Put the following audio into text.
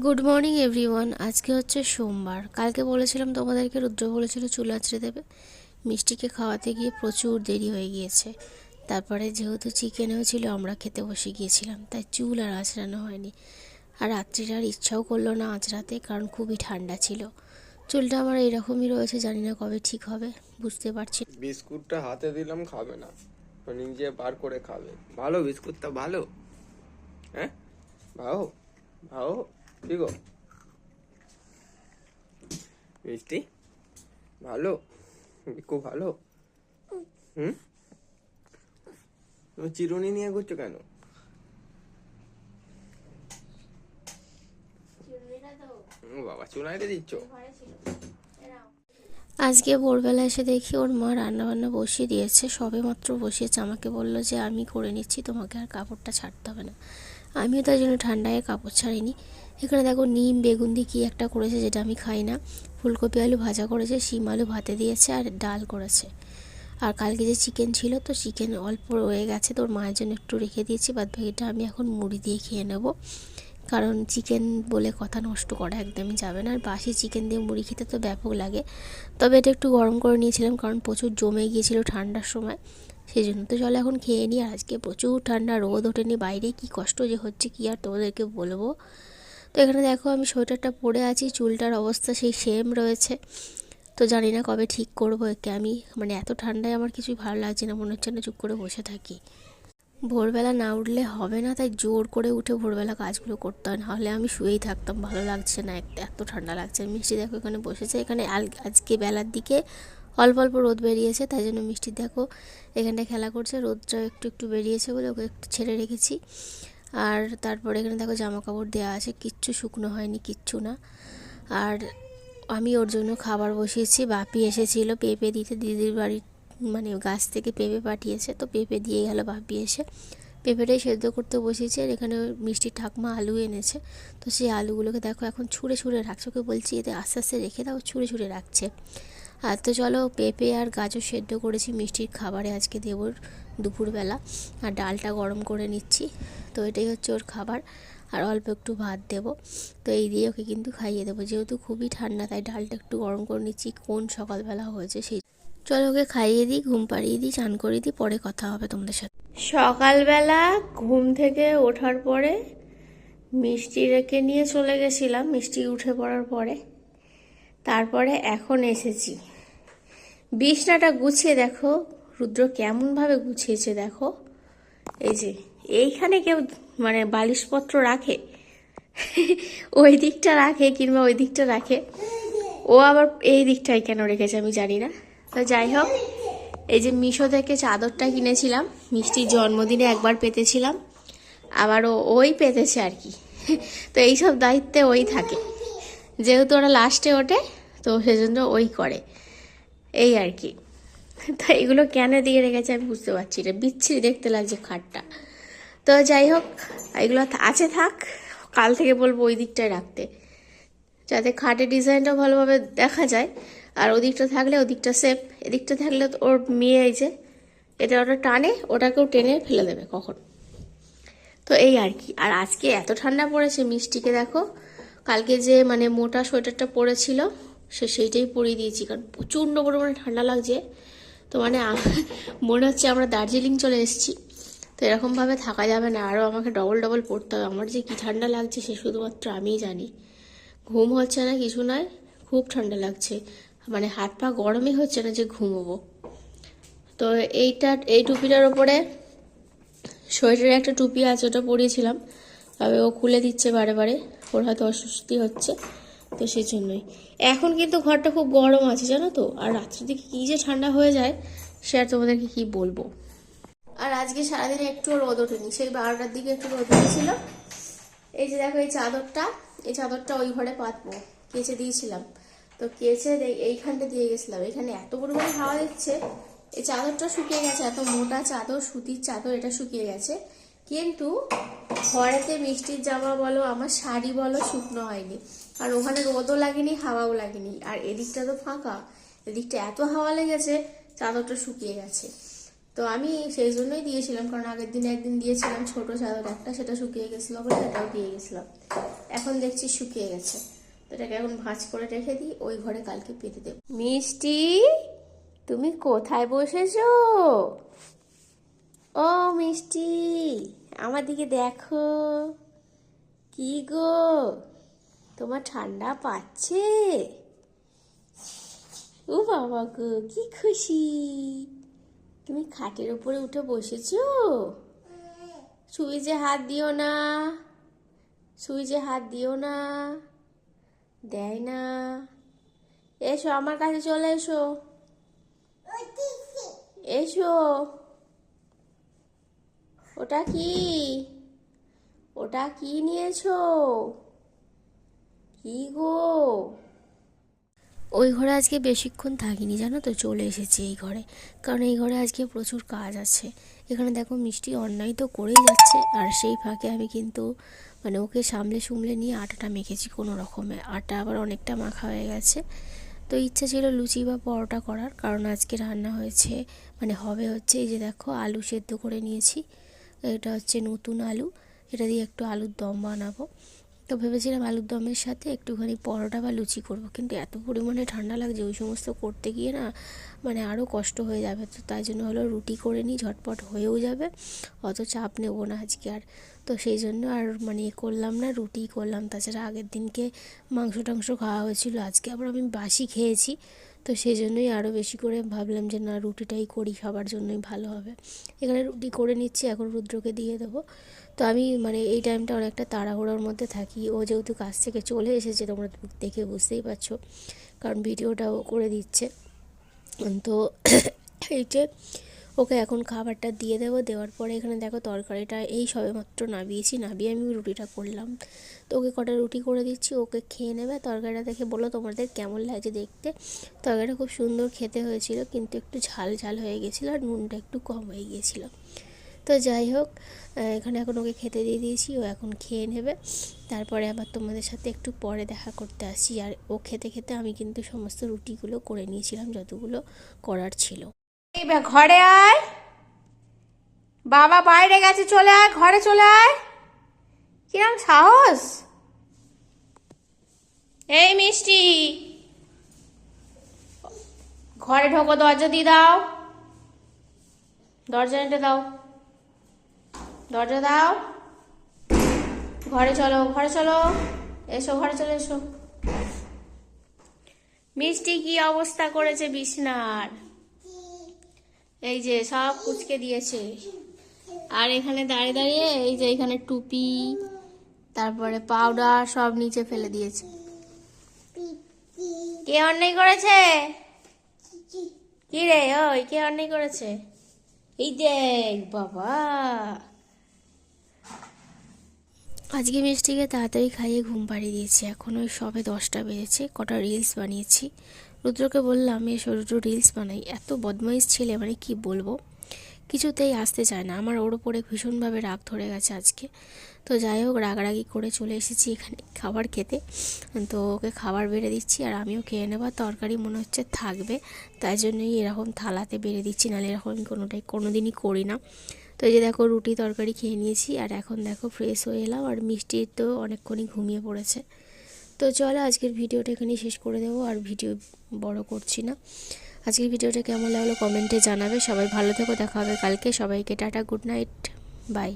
Good morning everyone. আজকে হচ্ছে সোমবার। কালকে বলেছিলাম তোমাদেরকে, রুদ্র বলেছিল চুল আঁচড়ে দেবে। মিষ্টিকে খাওয়াতে গিয়ে প্রচুর দেরি হয়ে গিয়েছে। তারপরে যেহেতু চিকেনও ছিল, আমরা খেতে বসে গিয়েছিলাম, তাই চুল আর আঁচড়ানো হয়নি। আর রাত্রির আর ইচ্ছাও করলো না আঁচড়াতে, কারণ খুবই ঠান্ডা ছিল। চুলটা আমার এরকমই রয়েছে, জানি না কবে ঠিক হবে, বুঝতে পারছি না। বিস্কুটটা হাতে দিলাম, খাবে না, নিজে বার করে খাবে। ভালো বিস্কুটটা, ভালো। হ্যাঁ, ভাও ভাও, কি গো মিষ্টি, ভালো, বিকু ভালো। তুমি চিরুনি নিয়ে ঘুরছো কেন? বাবা চুলাইতে দিচ্ছ? আজকে ভোরবেলা এসে দেখি ওর মা রান্নাবান্না বসিয়ে দিয়েছে, সবে মাত্র বসিয়েছে। আমাকে বললো যে আমি করে নিচ্ছি, তোমাকে আর কাপড়টা ছাড়তে হবে না। আমিও তাই জন্য ঠান্ডায় কাপড় ছাড়িনি। এখানে দেখো নিম বেগুন দিয়ে কী একটা করেছে, যেটা আমি খাই না। ফুলকপি আলু ভাজা করেছে, শিম আলু ভাতে দিয়েছে, আর ডাল করেছে। আর কালকে যে চিকেন ছিল, তো চিকেন অল্প রয়ে গেছে, তোর মায়ের জন্য একটু রেখে দিয়েছি, বাদ বাকিটা আমি এখন মুড়ি দিয়ে খেয়ে নেবো। কারণ চিকেন বলে কথা নষ্ট করা একদমই যাবে না, আর বাসি চিকেন দিয়ে মুড়ি খেতে তো ব্যাপক লাগে। তবে এটা একটু গরম করে নিয়েছিলাম, কারণ প্রচুর জমে গিয়েছিল ঠান্ডার সময়, সেই জন্য। তো চলো এখন খেয়ে নিই। আর আজকে প্রচুর ঠান্ডা, রোদ ওঠেনি বাইরে, কি কষ্ট যে হচ্ছে কি আর তোমাদেরকে বলবো। তো এখানে দেখো আমি সোয়েটারটা পরে আছি, চুলটার অবস্থা সেই সেম রয়েছে। তো জানি না কবে ঠিক করবো একে আমি, মানে এত ঠান্ডায় আমার কিছুই ভালো লাগছে না, মনে হচ্ছে না চুপ করে বসে থাকি। ভোরবেলা না উঠলে হবে না, তাই জোর করে উঠে ভোরবেলা কাজগুলো করতে হয়, নাহলে আমি শুয়েই থাকতাম, ভালো লাগছে না, এত ঠান্ডা লাগছে। মিষ্টি দেখো এখানে বসেছে, এখানে আজকে বেলার দিকে অল্প অল্প রোদ বেরিয়েছে, তাই জন্য মিষ্টি দেখো এখানটায় খেলা করছে। রোদটা একটু একটু বেরিয়েছে বলে ওকে একটু ছেড়ে রেখেছি। আর তারপরে এখানে দেখো জামা কাপড় দেওয়া আছে, কিচ্ছু শুকনো হয়নি, কিচ্ছু না। আর আমি ওর জন্য খাবার বসিয়েছি। বাপি এসেছিলো পেঁপে দিতে, দিদির বাড়ির মানে গাছ থেকে পেঁপে পাঠিয়েছে, তো পেঁপে দিয়ে গেল বাপি এসে। পেঁপেটাই সেদ্ধ করতে বসিয়েছে। আর এখানে মিষ্টির ঠাকমা আলু এনেছে, তো সেই আলুগুলোকে দেখো এখন ছুঁড়ে ছুঁড়ে রাখছে। ওকে বলছি এতে আস্তে আস্তে রেখে দাও, ছুঁড়ে ছুঁড়ে রাখছে। আর তো চলো পেঁপে আর গাজর সেদ্ধ করেছি মিষ্টির খাবারে আজকে দেবো দুপুরবেলা। আর ডালটা গরম করে নিচ্ছি, তো এটাই হচ্ছে ওর খাবার। আর অল্প একটু ভাত দেবো, তো এই দিয়ে ওকে কিন্তু খাইয়ে দেবো। যেহেতু খুবই ঠান্ডা, তাই ডালটা একটু গরম করে নিচ্ছি, কোন সকালবেলা হয়েছে সেই। চলো ওকে খাইয়ে দিই, ঘুম পাড়িয়ে দিই, চান করে দিই, পরে কথা হবে তোমাদের সাথে। সকালবেলা ঘুম থেকে ওঠার পরে মিষ্টি রেখে নিয়ে চলে গেছিলাম, মিষ্টি উঠে পড়ার পরে। তারপরে এখন এসেছি, বিছনাটা গুছিয়ে দেখো রুদ্র কেমনভাবে গুছিয়েছে দেখো। এই যে এইখানে কেউ মানে বালিশপত্র রাখে, ওই দিকটা রাখে কিংবা ওই দিকটা রাখে, ও আবার এই দিকটাই কেন রেখেছে আমি জানি না। তো যাই হোক, এই যে মিশো থেকে চাদরটা কিনেছিলাম, মিষ্টির জন্মদিনে একবার পেতেছিলাম, আবার ওই পেতেছে আর কি। তো এইসব দায়িত্বে ওই থাকে, যেহেতু ওরা লাস্টে ওঠে, তো সেজন্য ওই করে, এই আর কি। তো এগুলো কেন দিয়ে রেখেছে আমি বুঝতে পারছি না, বিচ্ছিরি দেখতে লাগছে খাটটা। তো যাই হোক, এগুলো আছে থাক, কাল থেকে বলবো ওই দিকটায় রাখতে, যাতে খাটের ডিজাইনটা ভালোভাবে দেখা যায়। আর ওদিকটা থাকলে ওদিকটা সেফ, এদিকটা থাকলে ওর মেয়ে এই যে এটা ওটা টানে, ওটাকেও টেনে ফেলে দেবে কখন। তো এই আর কি। আর আজকে এত ঠান্ডা পড়েছে, মিষ্টিকে দেখো কালকে যে মানে মোটা সোয়েটারটা পরেছিল সেইটাই পরিয়ে দিয়েছি, কারণ প্রচণ্ড পরিমাণে ঠান্ডা লাগছে। তো মানে মনে হচ্ছে আমরা দার্জিলিং চলে এসেছি। তো এরকমভাবে থাকা যাবে না, আরও আমাকে ডবল ডবল পড়তে হবে। আমার যে কী ঠান্ডা লাগছে সে শুধুমাত্র আমিই জানি। ঘুম হচ্ছে না, কিছু নয়, খুব ঠান্ডা লাগছে, মানে হাত পা গরমই হচ্ছে না যে ঘুমোবো। তো এই টুপিটার ওপরে সোয়েটারে একটা টুপি আছে, ওটা পরিয়েছিলাম, তবে ও খুলে দিচ্ছে বারে বারে, ওর হয়তো অস্বস্তি হচ্ছে, তো সেই জন্যই। এখন কিন্তু ঘরটা খুব গরম আছে জানো তো, আর রাত্রির দিকে কী যে ঠান্ডা হয়ে যায় সে আর তোমাদেরকে কী বলবো। আর আজকে সারাদিনে একটু রোদ ওঠেনি, সেই 12টার দিকে একটু রোদ উঠেছিল। এই যে দেখো এই চাদরটা ওই ঘরে পাতবো, কেচে দিয়েছিলাম, তো কেচে এইখানটা দিয়ে গেছিলাম। এখানে এত পরিমাণে হাওয়া দিচ্ছে, এই চাদরটা শুকিয়ে গেছে, এত মোটা চাদর, সুতির চাদর, এটা শুকিয়ে গেছে। কিন্তু ঘরেতে মিষ্টির জামা বলো, আমার শাড়ি বলো, শুকনো হয়নি। আর ওখানে রোদও লাগেনি, হাওয়াও লাগেনি, আর এদিকটা তো ফাঁকা, এদিকটা এত হাওয়া লেগেছে চাদরটা শুকিয়ে গেছে। তো আমি সেই জন্যই দিয়েছিলাম, কারণ আগের দিন একদিন দিয়েছিলাম ছোট চাদর একটা, সেটা শুকিয়ে গেছিলো বলে এটাও দিয়ে গেছিলাম। এখন দেখছি শুকিয়ে গেছে, তো এটাকে এখন ভাঁজ করে রেখে দিই, ওই ঘরে কালকে পেতে দেব। মিষ্টি, তুমি কোথায় বসেছো? ও মিষ্টি, আমার দিকে দেখো। কি গো, তোমার ঠান্ডা পাচ্ছে? ও বাবা গো, কি খুশি! তুমি খাটের উপরে উঠে বসেছো? সুইচে হাত দিও না, সুইচে হাত দিও না, দেয় না। এসো আমার কাছে, চলে এসো, এসো। ওটা কি? ওটা কি নিয়েছো? কি গো? ওই ঘরে আজকে বেশিক্ষণ থাকিনি জানো তো, চলে এসেছি এই ঘরে, কারণ এই ঘরে আজকে প্রচুর কাজ আছে। এখানে দেখো মিষ্টি অন্যায় তো করেই যাচ্ছে, আর সেই ফাঁকে আমি কিন্তু মানে ওকে সামলে নিয়ে আটাটা মেখেছি কোনো রকমে। আটা আবার অনেকটা মাখা হয়ে গেছে। তো ইচ্ছা ছিল লুচি বা পরোটা করার, কারণ আজকে রান্না হয়েছে মানে হবে হচ্ছে এই যে দেখো আলু সেদ্ধ করে নিয়েছি, এটা হচ্ছে নতুন আলু, এটা দিয়ে একটু আলুর দম বানাবো। তো ভেবেছিলাম আলুর দমের সাথে একটুখানি পরোটা বা লুচি করব, কিন্তু এত পরিমাণে ঠান্ডা লাগছে ওই সমস্ত করতে গিয়ে না মানে আরও কষ্ট হয়ে যাবে। তো তাই জন্য হলো রুটি করে নিই, ঝটপট হয়েও যাবে, অত চাপ নেবো না আজকে আর। তো সেই জন্য আর মানে করলাম না, রুটি করলাম। তাছাড়া আগের দিনকে মাংস টাংস খাওয়া হয়েছিল, আজকে আবার আমি বাসি খেয়েছি, তো সেই জন্যই আরও বেশি করে ভাবলাম যে না রুটিটাই করি, খাবার জন্যই ভালো হবে। এখানে রুটি করে নিচ্ছি, এখন রুদ্রকে দিয়ে দেবো। তো আমি মানে এই টাইমটা অনেকটা তাড়াহুড়োর মধ্যে থাকি, ও যেহেতু কাজ থেকে চলে এসেছে তোমরা দেখে বুঝতেই পারছো, কারণ ভিডিওটাও করে দিচ্ছে। তো এই যে ওকে এখন খাবারটা দিয়ে দেবো, দেওয়ার পরে এখানে দেখো তরকারিটা এই সবেমাত্র নামিয়েছি, নামিয়ে আমি রুটিটা করলাম। তো ওকে কটা রুটি করে দিচ্ছি, ওকে খেয়ে নেবে। তরকারিটা দেখে বলো তোমাদের কেমন লাগছে দেখতে। তরকারিটা খুব সুন্দর খেতে হয়েছিল, কিন্তু একটু ঝাল ঝাল হয়ে গেছিলো আর নুনটা একটু কম হয়ে গিয়েছিলো। তো যাই হোক, এখানে এখন ওকে খেতে দিয়ে দিয়েছি, ও এখন খেয়ে নেবে। তারপরে আবার তোমাদের সাথে একটু পরে দেখা করতে আসি। আর ও খেতে খেতে আমি কিন্তু সমস্ত রুটিগুলো করে নিয়েছিলাম যতগুলো করার ছিল। এইবার ঘরে আয়, বাবা বাইরে গেছে, চলে আয় ঘরে, চলে আয়। কিরম সাহস! এই মিষ্টি, ঘরে ঢোকো, দরজা দিয়ে দাও, দরজা এনে দাও, দরজা দাও। ঘরে চলো, ঘরে চলো, এসো ঘরে চলে এসো। মিষ্টি কি অবস্থা করেছে বিছনার, এই যে সব কুচকে দিয়েছে। আর এখানে দাঁড়িয়ে দাঁড়িয়ে এই যে এখানে টুপি, তারপরে পাউডার সব নিচে ফেলে দিয়েছে। কে অন্যায় করেছে? কি রে, ওই কে অন্যায় করেছে? এই দেখ বাবা। আজকে মিষ্টিকে তাড়াতাড়ি খাইয়ে ঘুম পাড়িয়ে দিয়েছি, এখন ওই সবে 10টা বেজেছে। কটা রিলস বানিয়েছি, রুদ্রকে বললাম এসো রুদ্র রিলস বানাই। এত বদমাইশ ছেলে মানে কি বলবো, কিছুতেই আসতে চায় না। আমার ওর ওপরে ভীষণভাবে রাগ ধরে গেছে আজকে। তো যাই হোক, রাগারাগি করে চলে এসেছি এখানে খাবার খেতে। তো ওকে খাবার বেড়ে দিচ্ছি আর আমিও খেয়ে নেবার। তরকারি মনে হচ্ছে থাকবে, তাই জন্যই এরকম থালাতে বেড়ে দিচ্ছি, নাহলে এরকম আমি কোনোদিনই করি না। তো এই যে দেখো রুটি তরকারি খেয়ে নিয়েছি, আর এখন দেখো ফ্রেশ হয়ে এলাম, আর মিষ্টি তো অনেকক্ষণই ঘুমিয়ে পড়েছে। তো চলো আজকের ভিডিওটা এখানেই শেষ করে দেবো, আর ভিডিও বড় করছি না। আজকের ভিডিওটা কেমন লাগলো কমেন্টে জানাবে। সবাই ভালো থেকো, দেখা হবে কালকে। সবাইকে টাটা, গুড নাইট, বাই।